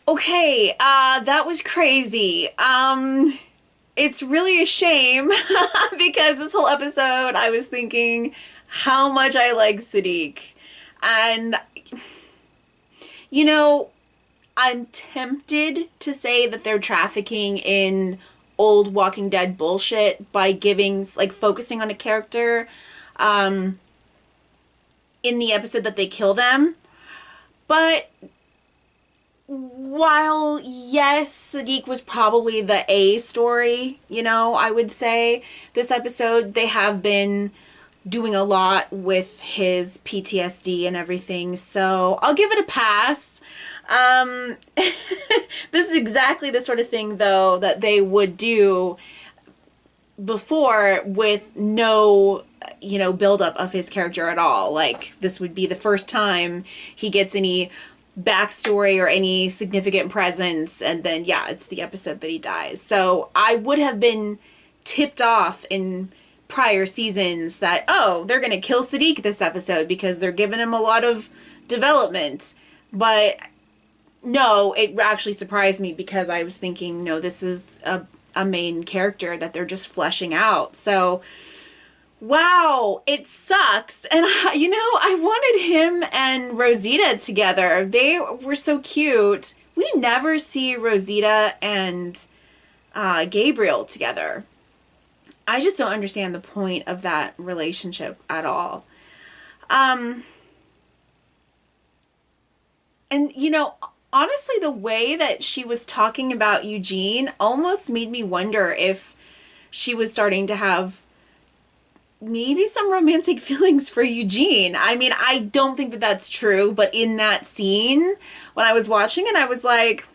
Okay, that was crazy. It's really a shame because this whole episode I was thinking how much I like Sadiq. And, you know, I'm tempted to say that they're trafficking in old Walking Dead bullshit by focusing on a character um, in the episode that they kill them. But while yes, Sadiq was probably the A story, I would say this episode they have been doing a lot with his PTSD and everything, so I'll give it a pass. This is exactly the sort of thing though that they would do before with no buildup of his character at all. Like, this would be the first time he gets any backstory or any significant presence, and then yeah, it's the episode that he dies. So I would have been tipped off in prior seasons that, oh, they're gonna kill Sadiq this episode because they're giving him a lot of development. But no, it actually surprised me because I was thinking, no, this is a main character that they're just fleshing out. So wow, it sucks. And I wanted him and Rosita together. They were so cute. We never see Rosita and Gabriel together. I just don't understand the point of that relationship at all. Um, and honestly, the way that she was talking about Eugene almost made me wonder if she was starting to have maybe some romantic feelings for Eugene. I mean, I don't think that that's true, but in that scene, when I was watching it, I was like,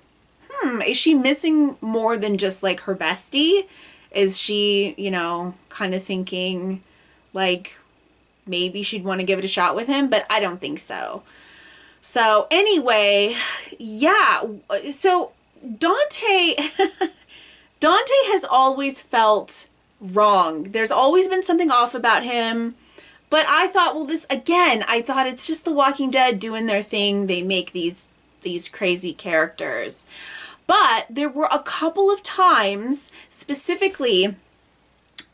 is she missing more than just like her bestie? Is she, kind of thinking like maybe she'd want to give it a shot with him? But I don't think so. So anyway, yeah. So Dante, Dante has always felt wrong. There's always been something off about him. But I thought, well, I thought it's just The Walking Dead doing their thing. They make these crazy characters. But there were a couple of times, specifically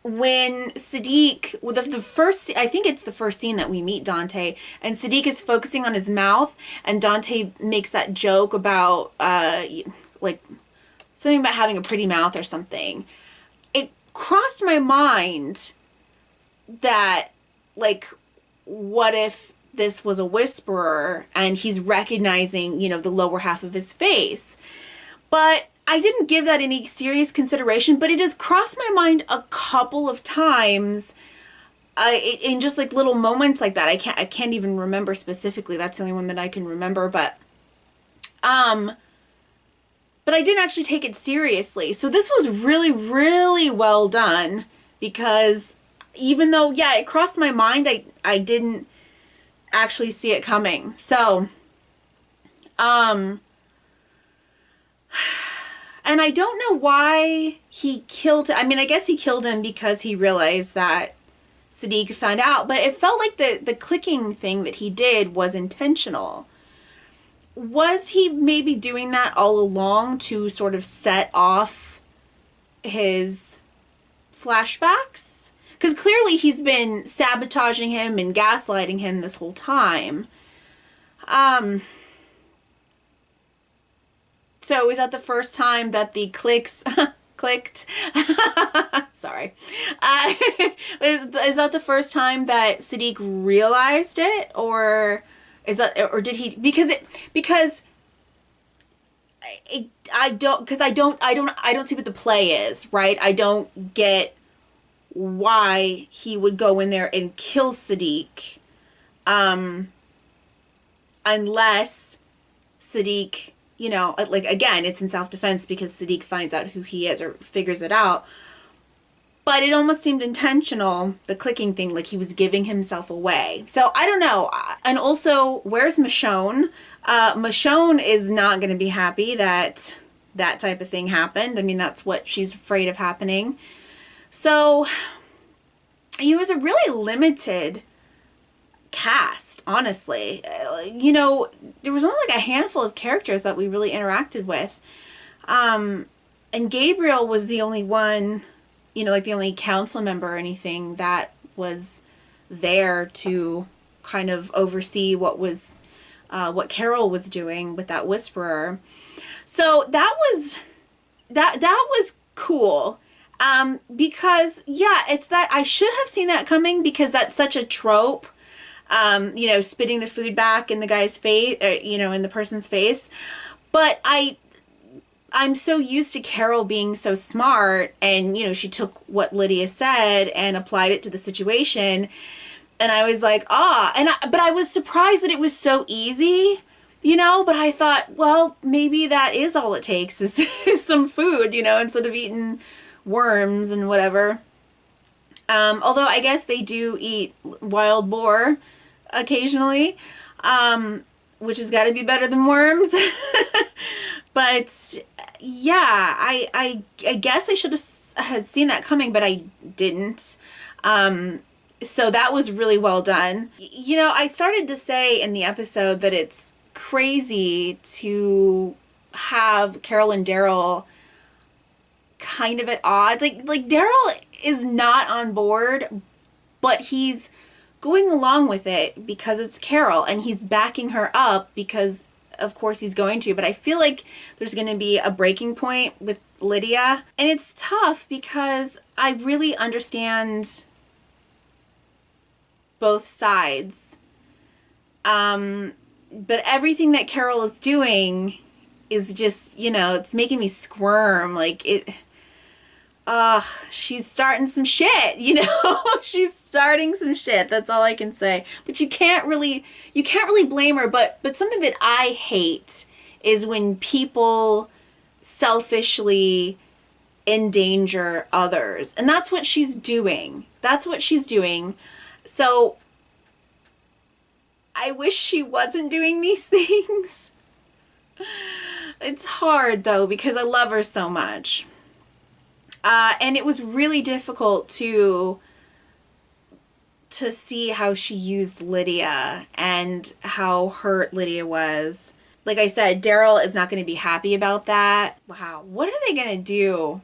when Sadiq, well, the first, I think it's the first scene that we meet Dante, and Sadiq is focusing on his mouth, and Dante makes that joke about, like, something about having a pretty mouth or something. It crossed my mind that, like, what if this was a whisperer and he's recognizing, the lower half of his face? But I didn't give that any serious consideration, but it has crossed my mind a couple of times in just like little moments like that. I can't even remember specifically. That's the only one that I can remember, but I didn't actually take it seriously. So this was really, really well done because even though, yeah, it crossed my mind, I didn't actually see it coming. So, and I don't know why he killed him. I mean, I guess he killed him because he realized that Sadiq found out, but it felt like the clicking thing that he did was intentional. Was he maybe doing that all along to sort of set off his flashbacks? Because clearly he's been sabotaging him and gaslighting him this whole time. So is that the first time that the clicks clicked? Sorry. Is that the first time that Sadiq realized it, or did he? I don't see what the play is, right? I don't get why he would go in there and kill Sadiq, unless Sadiq, like, again, it's in self-defense because Sadiq finds out who he is or figures it out. But it almost seemed intentional, the clicking thing, like he was giving himself away. So I don't know. And also, where's Michonne? Michonne is not going to be happy that that type of thing happened. I mean, that's what she's afraid of happening. So it was a really limited cast, honestly. You know, there was only like a handful of characters that we really interacted with. And Gabriel was the only one, you know, like the only council member or anything that was there to kind of oversee what Carol was doing with that whisperer. So that was cool. Because yeah, it's that I should have seen that coming because that's such a trope. You know, spitting the food back in the guy's face, you know, in the person's face. But I'm so used to Carol being so smart, and you know, she took what Lydia said and applied it to the situation. And I was like, but I was surprised that it was so easy, you know, but I thought, well, maybe that is all it takes is, is some food, you know, instead of eating worms and whatever. Although I guess they do eat wild boar occasionally, which has got to be better than worms. But yeah, I guess I should have had seen that coming, but I didn't. So that was really well done. You know, I started to say in the episode that it's crazy to have Carol and Daryl kind of at odds. Like Daryl is not on board, but he's going along with it because it's Carol, and he's backing her up because of course he's going to. But I feel like there's going to be a breaking point with Lydia, and it's tough because I really understand both sides. But everything that Carol is doing is just, you know, it's making me squirm. Like she's starting some shit, you know? She's starting some shit. That's all I can say. But you can't really blame her. But something that I hate is when people selfishly endanger others. And that's what she's doing. So I wish she wasn't doing these things. It's hard though, because I love her so much. And it was really difficult to see how she used Lydia and how hurt Lydia was. Like I said, Daryl is not going to be happy about that. Wow. What are they going to do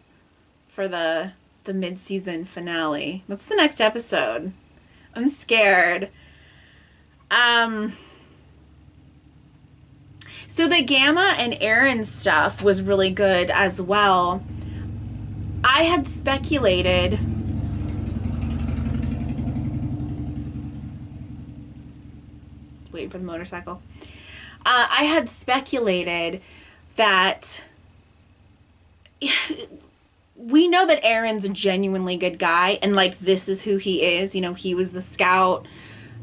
for the mid-season finale? What's the next episode? I'm scared. So the Gamma and Aaron stuff was really good as well. I had speculated wait for the motorcycle. I had speculated that we know that Aaron's a genuinely good guy, and like this is who he is. You know, he was the scout,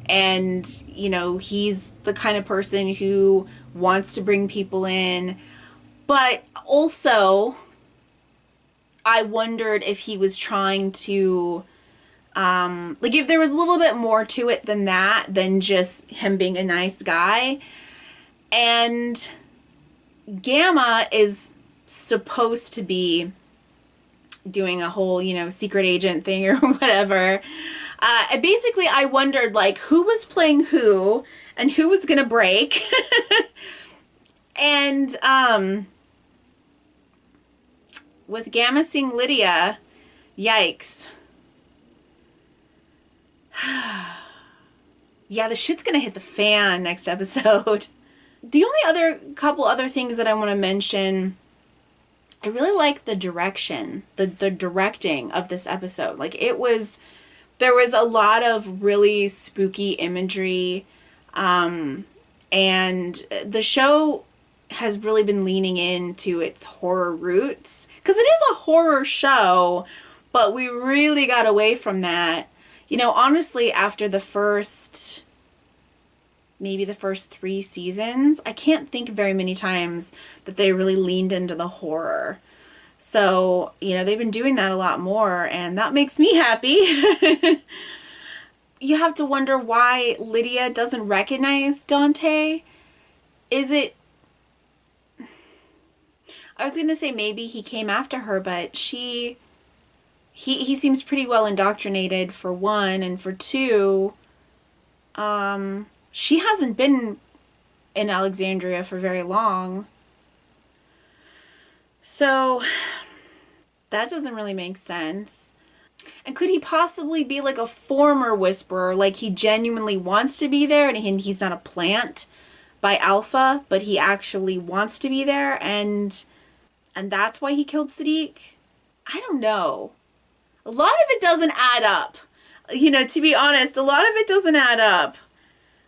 and you know, he's the kind of person who wants to bring people in. But also, I wondered if he was trying to like if there was a little bit more to it than that, than just him being a nice guy. And Gamma is supposed to be doing a whole, you know, secret agent thing or whatever. Basically, I wondered, like, who was playing who and who was gonna break. And with Gamma seeing Lydia, yikes. Yeah, the shit's gonna hit the fan next episode. The only couple other things that I want to mention, I really like the direction, the directing of this episode. Like there was a lot of really spooky imagery, and the show has really been leaning into its horror roots, because it is a horror show, but we really got away from that. You know, honestly, after maybe the first 3 seasons, I can't think very many times that they really leaned into the horror. So, you know, they've been doing that a lot more, and that makes me happy. You have to wonder why Lydia doesn't recognize Dante. Is it... I was going to say maybe he came after her, but he seems pretty well indoctrinated, for one, and for two, She hasn't been in Alexandria for very long. So that doesn't really make sense. And could he possibly be like a former whisperer, like he genuinely wants to be there and he's not a plant by Alpha, but he actually wants to be there and that's why he killed Sadiq? I don't know. A lot of it doesn't add up. You know, to be honest, a lot of it doesn't add up.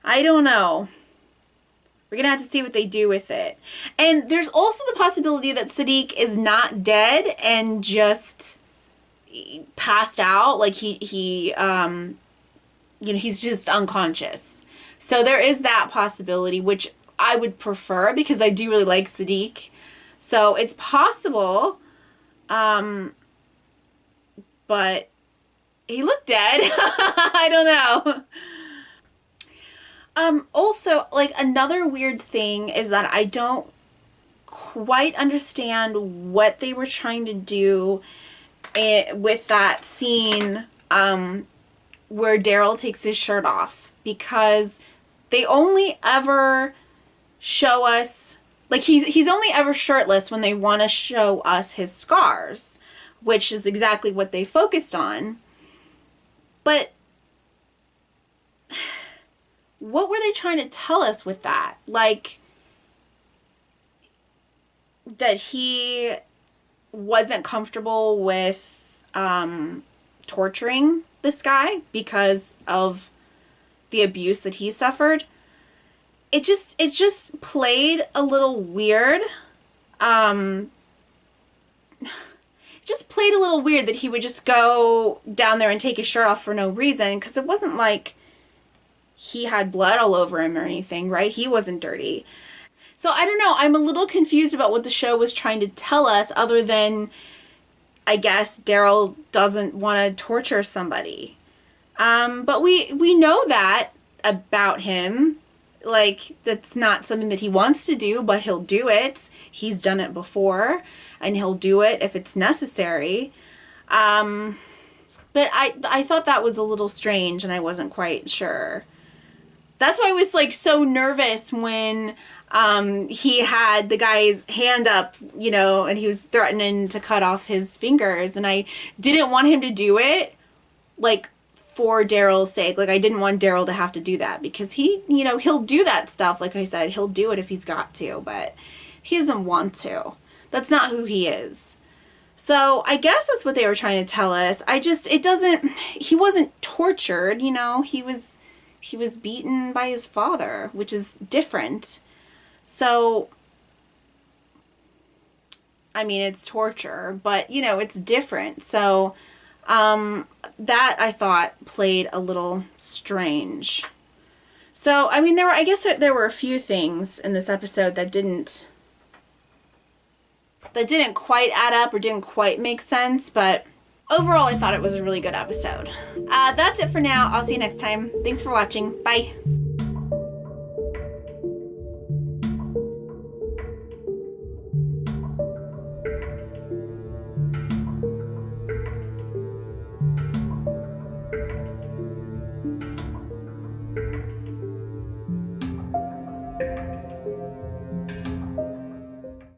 I don't know. We're going to have to see what they do with it. And there's also the possibility that Sadiq is not dead and just passed out. Like he's just unconscious. So there is that possibility, which I would prefer because I do really like Sadiq. So it's possible. But he looked dead. I don't know. Also, like, another weird thing is that I don't quite understand what they were trying to do with that scene where Daryl takes his shirt off, because they only ever show us, like, he's only ever shirtless when they want to show us his scars, which is exactly what they focused on. But what were they trying to tell us with that? Like, that he wasn't comfortable with torturing this guy because of the abuse that he suffered. It just played a little weird. It just played a little weird that he would just go down there and take his shirt off for no reason, because it wasn't like he had blood all over him or anything, right? He wasn't dirty. So I don't know. I'm a little confused about what the show was trying to tell us, other than, I guess, Daryl doesn't want to torture somebody. But we know that about him. Like, that's not something that he wants to do, but he'll do it. He's done it before, and he'll do it if it's necessary. But I thought that was a little strange, and I wasn't quite sure. That's why I was, like, so nervous when he had the guy's hand up, you know, and he was threatening to cut off his fingers, and I didn't want him to do it, like, for Daryl's sake. Like, I didn't want Daryl to have to do that, because he, you know, he'll do that stuff. Like I said, he'll do it if he's got to, but he doesn't want to. That's not who he is. So I guess that's what they were trying to tell us. He wasn't tortured, you know, he was beaten by his father, which is different. So, I mean, it's torture, but, you know, it's different. So, that I thought played a little strange. So, I mean, there were a few things in this episode that didn't quite add up or didn't quite make sense, but overall I thought it was a really good episode. That's it for now. I'll see you next time. Thanks for watching. Bye.